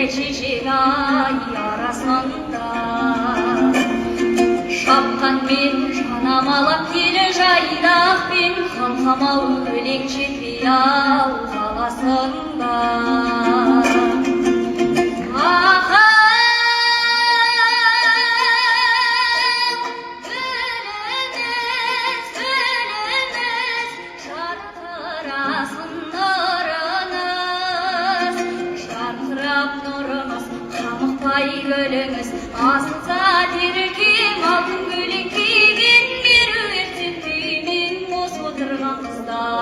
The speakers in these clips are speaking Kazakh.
шешек-ай арасында шапқанмен жанамалап келе жайдақпен қалқамау өлең жетпей ау қаласында гүліңіз асылса дерекем алтын көлеңкемен беру ертеппеймен осы отырған қыздар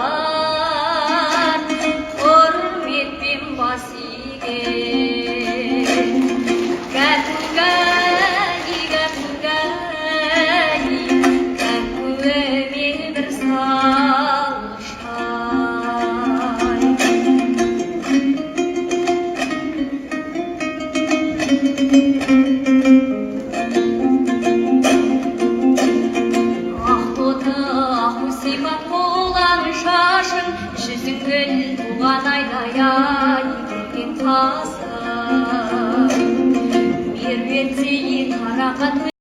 құрметпен бас иген кәкугәй кәкугәй кәкуіме бір салыштай шашын жүзің гүл туған айдай келген қасым меруертте қарақат